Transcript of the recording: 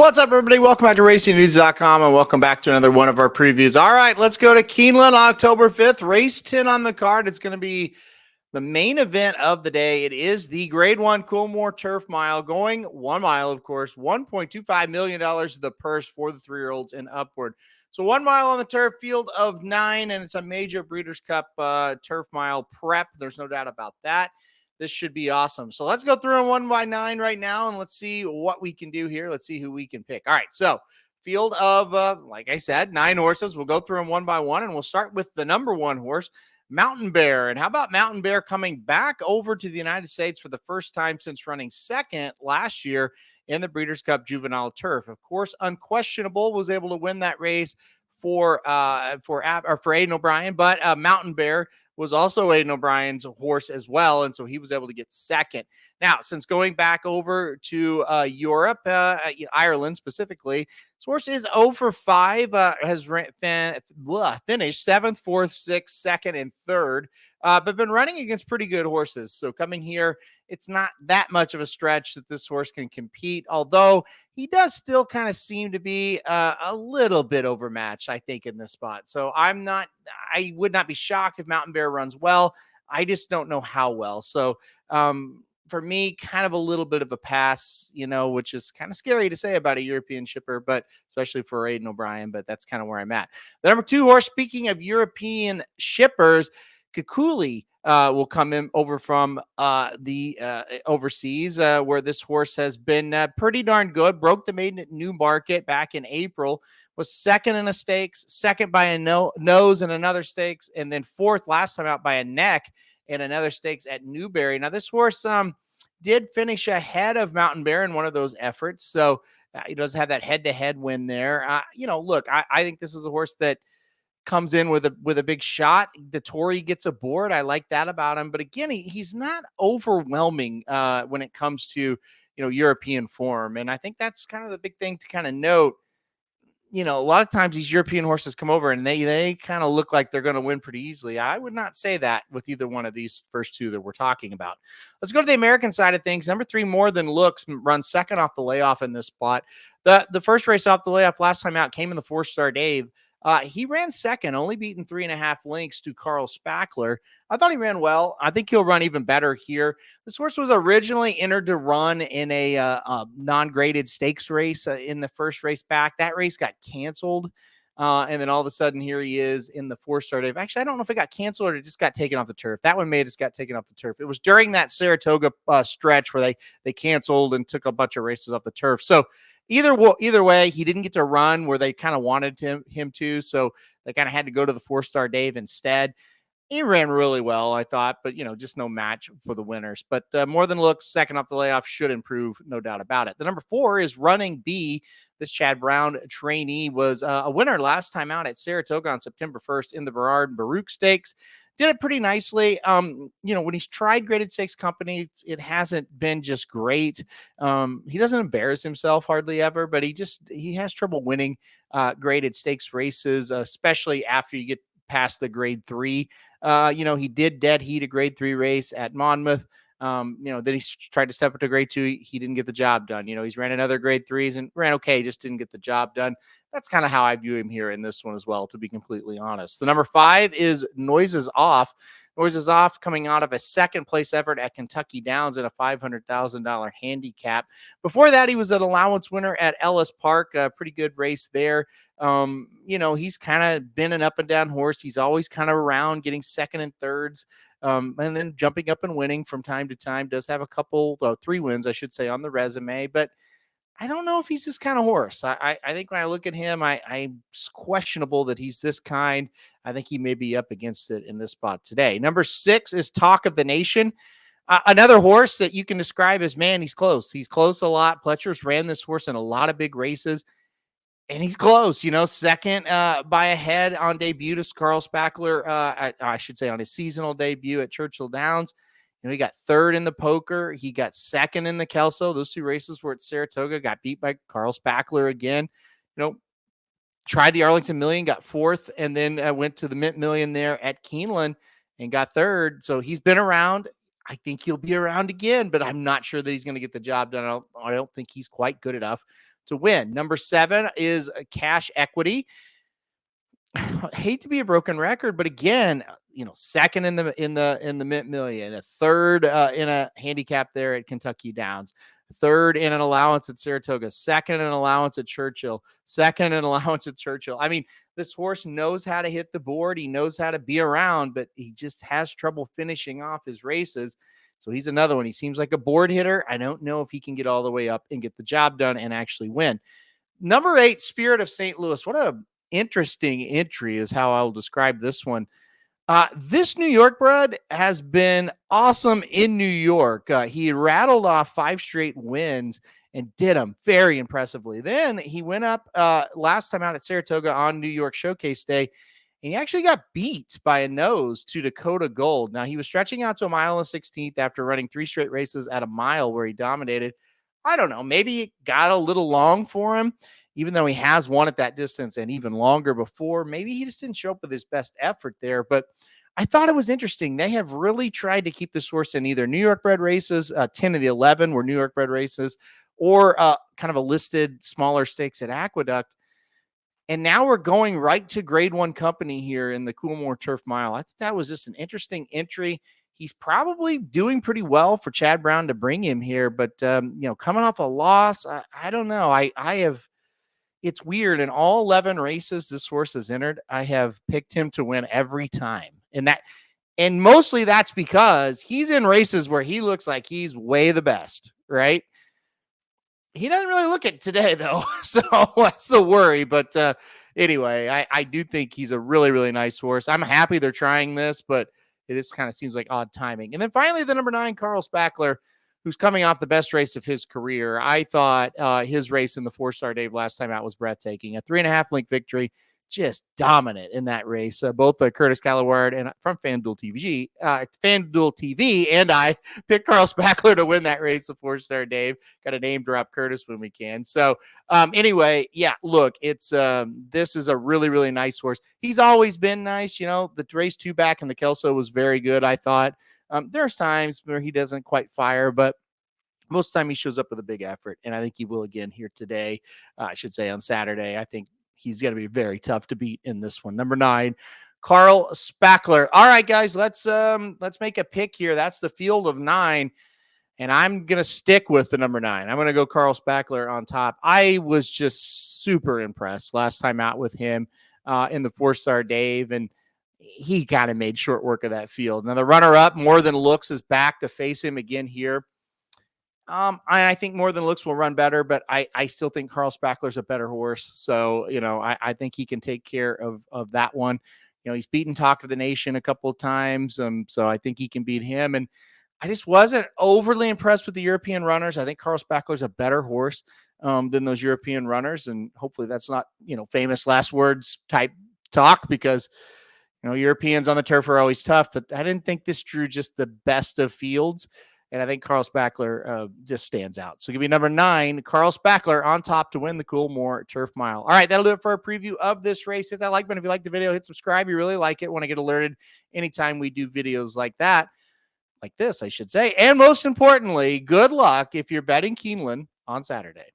What's up, everybody? Welcome back to RacingNews.com and welcome back to another one of our previews. All right, let's go to Keeneland October 5th. Race 10 on the card. It's going to be the main event of the day. It is the Grade 1 Coolmore Turf Mile, going 1 mile, of course. $1.25 million is the purse for the 3-year-olds and upward. So 1 mile on the turf, field of 9, and it's a major Breeders' Cup Turf Mile prep. There's no doubt about that. This should be awesome. So let's go through them 1 by 9 right now, and let's see what we can do here. Let's see who we can pick. All right, so field of, like I said, 9 horses. We'll go through them 1 by 1, and we'll start with the number 1 horse, Mountain Bear. And how about Mountain Bear coming back over to the United States for the first time since running second last year in the Breeders' Cup Juvenile Turf? Of course, Unquestionable was able to win that race for Aidan O'Brien, but Mountain Bear was was Aidan O'Brien's horse as well, and so he was able to get second. Now, since going back over to Europe, Ireland specifically, this horse is 0 for 5, has finished 7th, 4th, 6th, 2nd, and 3rd, but been running against pretty good horses. So coming here, it's not that much of a stretch that this horse can compete, although he does still kind of seem to be a little bit overmatched, I think, in this spot. So I would not be shocked if Mountain Bear runs well. I just don't know how well. So for me, kind of a little bit of a pass, which is kind of scary to say about a European shipper, but especially for Aidan O'Brien, but that's kind of where I'm at. The number 2 horse, speaking of European shippers, Kikuli will come in over from the overseas, where this horse has been pretty darn good. Broke the maiden at Newmarket back in April, was second in a stakes, second by a nose in another stakes, and then 4th last time out by a neck in another stakes at Newbury. Now, this horse did finish ahead of Mountain Bear in one of those efforts, so he does have that head-to-head win there. Look, I think this is a horse that comes in with a big shot. Dettori gets aboard. I like that about him. But again, he's not overwhelming when it comes to, European form. And I think that's kind of the big thing to kind of note. A lot of times these European horses come over and they kind of look like they're going to win pretty easily. I would not say that with either one of these first 2 that we're talking about. Let's go to the American side of things. Number 3, More Than Looks, runs second off the layoff in this spot. The first race off the layoff last time out came in the Fourstardave. He ran second, only beaten 3.5 lengths to Carl Spackler. I thought he ran well. I think he'll run even better here. This horse was originally entered to run in a non-graded stakes race in the first race back. That race got canceled. And then all of a sudden, here he is in the Fourstardave. Actually, I don't know if it got canceled or it just got taken off the turf. That one just got taken off the turf. It was during that Saratoga stretch where they canceled and took a bunch of races off the turf. So either way, he didn't get to run where they kind of wanted him to. So they kind of had to go to the Fourstardave instead. He ran really well, I thought, but, just no match for the winners. But More Than Looks, second off the layoff, should improve, no doubt about it. The number 4 is Running B. This Chad Brown trainee was a winner last time out at Saratoga on September 1st in the Berard Baruch Stakes. Did it pretty nicely. When he's tried graded stakes companies, it hasn't been just great. He doesn't embarrass himself hardly ever, but he has trouble winning graded stakes races, especially after you get past the grade 3. He did dead heat a grade 3 race at Monmouth. Then he tried to step up to grade 2. He didn't get the job done. He's ran another grade 3s and ran okay, just didn't get the job done. That's kind of how I view him here in this one as well, to be completely honest. The number 5 is Noises Off. Noises Off coming out of a second place effort at Kentucky Downs in a $500,000 handicap. Before that, he was an allowance winner at Ellis Park. A pretty good race there. He's kind of been an up and down horse. He's always kind of around getting second and thirds. And then jumping up and winning from time to time. Does have a couple, 3 wins, I should say, on the resume, but I don't know if he's this kind of horse. I think when I look at him, it's questionable that he's this kind. I think he may be up against it in this spot today. Number 6 is Talk of the Nation. Another horse that you can describe as, man, he's close. He's close a lot. Pletcher's ran this horse in a lot of big races. And he's close, second by a head on debut to Carl Spackler, I should say on his seasonal debut at Churchill Downs. He got 3rd in the Poker. He got 2nd in the Kelso. Those 2 races were at Saratoga, got beat by Carl Spackler again. Tried the Arlington Million, got 4th, and then went to the Mint Million there at Keeneland and got 3rd. So he's been around. I think he'll be around again, but I'm not sure that he's going to get the job done. I don't think he's quite good enough to win. Number 7 is Cash Equity. I hate to be a broken record, but again, second in the Mint Million, a third in a handicap there at Kentucky Downs, third in an allowance at Saratoga, second in an allowance at Churchill, second in an allowance at Churchill. I mean, this horse knows how to hit the board. He knows how to be around, but he just has trouble finishing off his races. So he's another one. He seems like a board hitter. I don't know if he can get all the way up and get the job done and actually win. Number 8, Spirit of St. Louis. What a interesting entry is how I'll describe this one. This New York bred has been awesome in New York. He rattled off 5 straight wins and did them very impressively. Then he went up last time out at Saratoga on New York Showcase Day, and he actually got beat by a nose to Dakota Gold. Now, he was stretching out to a mile and 16th after running 3 straight races at a mile where he dominated. I don't know, maybe it got a little long for him, even though he has won at that distance and even longer before. Maybe he just didn't show up with his best effort there, but I thought it was interesting. They have really tried to keep this horse in either New York bred races, 10 of the 11 were New York bred races, or kind of a listed smaller stakes at Aqueduct. And now we're going right to Grade 1 company here in the Coolmore Turf Mile. I thought that was just an interesting entry. He's probably doing pretty well for Chad Brown to bring him here, but coming off a loss, I don't know. It's weird. In all 11 races this horse has entered, I have picked him to win every time. And mostly that's because he's in races where he looks like he's way the best, right? He doesn't really look it today, though. So that's the worry. But anyway, I do think he's a really, really nice horse. I'm happy they're trying this, but it just kind of seems like odd timing. And then finally, the number 9, Carl Spackler, who's coming off the best race of his career. I thought his race in the Fourstardave last time out was breathtaking. A 3.5 length victory, just dominant in that race. Both Curtis Kalleward and from FanDuel TV, and I picked Carl Spackler to win that race, the Fourstardave. Got to name drop Curtis when we can. So anyway, yeah, look, it's this is a really, really nice horse. He's always been nice. The race 2 back in the Kelso was very good, I thought. There's times where he doesn't quite fire, but most of the time he shows up with a big effort, and I think he will again here today. I should say on Saturday. I think he's going to be very tough to beat in this one. Number 9, Carl Spackler. All right, guys, let's make a pick here. That's the field of 9, and I'm going to stick with the number 9. I'm going to go Carl Spackler on top. I was just super impressed last time out with him in the Fourstardave, and he kind of made short work of that field. Now, the runner-up, More Than Looks, is back to face him again here. I think More Than Looks will run better, but I still think Carl Spackler's a better horse. So, I think he can take care of that one. He's beaten Talk of the Nation a couple of times. So I think he can beat him. And I just wasn't overly impressed with the European runners. I think Carl Spackler's a better horse than those European runners. And hopefully that's not, famous last words type talk, because Europeans on the turf are always tough, but I didn't think this drew just the best of fields. And I think Carl Spackler just stands out. So give me number 9, Carl Spackler on top to win the Coolmore Turf Mile. All right, that'll do it for a preview of this race. Hit that like button if you like the video. Hit subscribe. You really like it. Want to get alerted anytime we do videos like that, like this, I should say. And most importantly, good luck if you're betting Keeneland on Saturday.